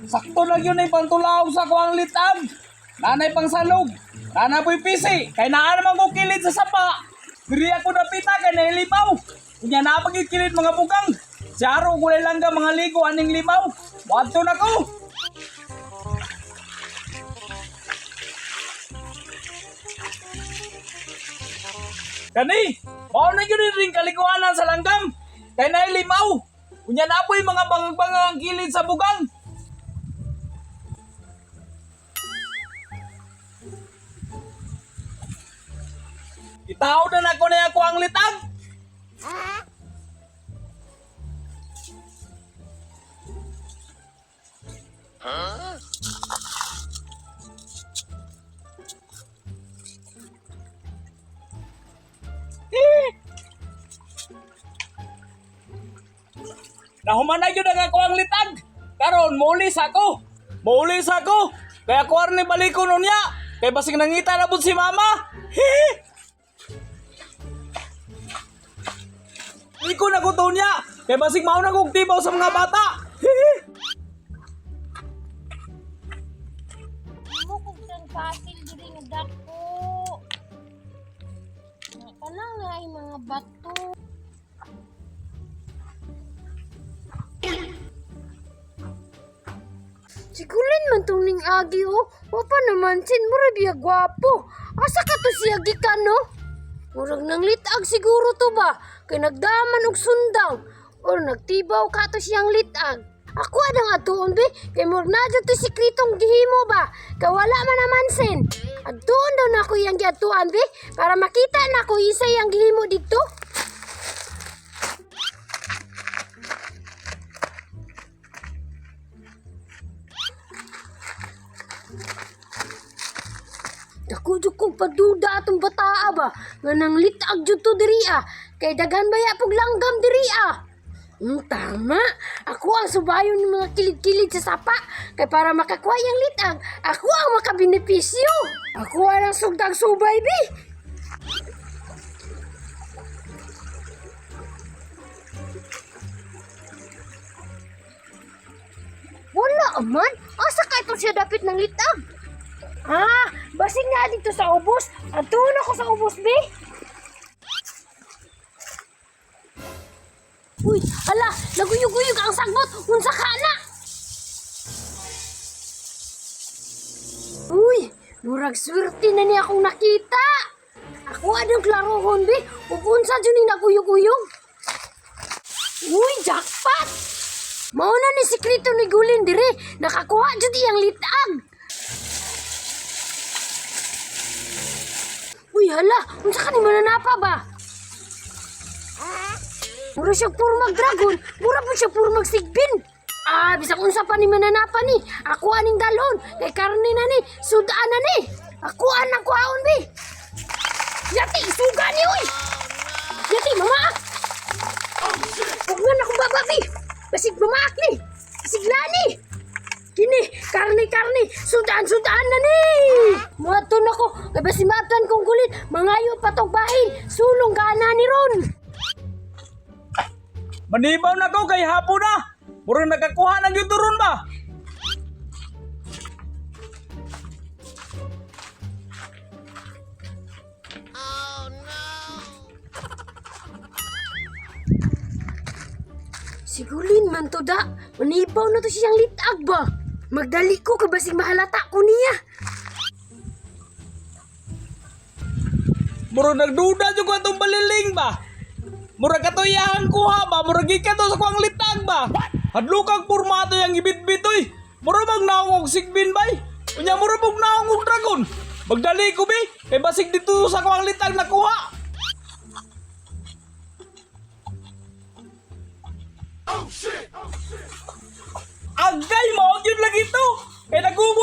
Sakto lang yun ay pantulaog sa kuwang litag. Nanay pang salog. Nanay po'y pisi. Kay naa naman ko kilid sa sapa. Diri ako napita kay nailipaw. Kunya na pagkikilid mga bugang. Si Aro kulay lang ka mga ligo aning limaw. Wadto na ko. Kani, mao na yun ring kalikuanan sa langgam. Kay nailimaw. Kunya na po'y mga bangang-bangang kilid sa bugang. Itaw na ako na ako ang litag. Nahuman na yun ang ako ang litag. Karon, muulis ako. Muulis ako. Kaya kuwar ni baliko nun niya. Kaya basig nangita na po si mama. Liko na ko to niya. Kaya basig mauna kong tibaw sa mga bata. Mo kung saan pasil diri nga dako. Kanang nga ay mga bato. Sigulin man tong ning agi oh. Wapa naman sin mura biya gwapo. Asa ka to siya gikan no? Murag nang litag siguro to ba? Kay nagdaman og sundang or nagtibaw ka to siyang litag. Ako adang atuon be, kay murag na jud to sikretong gihimo ba? Kay wala man naman sin. Atuon daw na ako yang giatuan be para makita na ko isa yang gihimo dito. Ako jud kong paduda atong bataa ba nga nang litag jud to diri kay daghan baya pug langgam diri tama. Ako ang subayon ng mga kilid-kilid sa sapa kay para makakuha yang litag, ako ang makabenepisyo. Ako ang sugdag subay bi. Wala man, asa ka ito siya dapit ng litag? Basig nga dito sa ubos. Atuon ako sa ubos, be. Uy, hala, naguyog-uyog ang sagbot. Unsa ka na? Uy, murag swerte na niya akong nakita. Ako adang klarohon, be. Ug unsa dyan ni naguyog-uyog? Uy, jackpot! Mao na ni sikreto ni Gulin dire. Nakakuha dyan iyang litag. Uy, hala! Unsa ka ni mananapa ba? Mura siya puro mag-dragon. Mura po siya puro mag-sigbin. Bisag unsa pa ni mananapa ni. Ako aning dalon. Kay karne na ni. Sudaan na ni. Ako anang kuhaon, bi. Yati, isuga ni, uy! Yati, mamaak! Huwag nga na akong baba, bi. Basig mamaak ni. Basig lani. Kini, karni, sudaan na ni! Muaton ako, kaya basimatan kong kulit, mangayo patog bahin, sulong gana ni Ron! Manibaw na ko kay hapon na. Murang nakakuha ng yuturon ba? Sigulin man to da, manibaw na to siyang litag ba? Magdali ko kabasig mahalata ko niya. Murang nagduda dyan ko itong baliling ba? Murang katoyahan kuha ba? Murang gikan to sa kuwang litag ba? Hadlukang pormato yung ibit-bitoy. Murang magnaong og sigbin ba? Kunya murang magnaong og dragon. Magdali ko bi, kay basig dito sa kuwang litag nakuha. Agay mo, yun lang ito. Kaya nagumot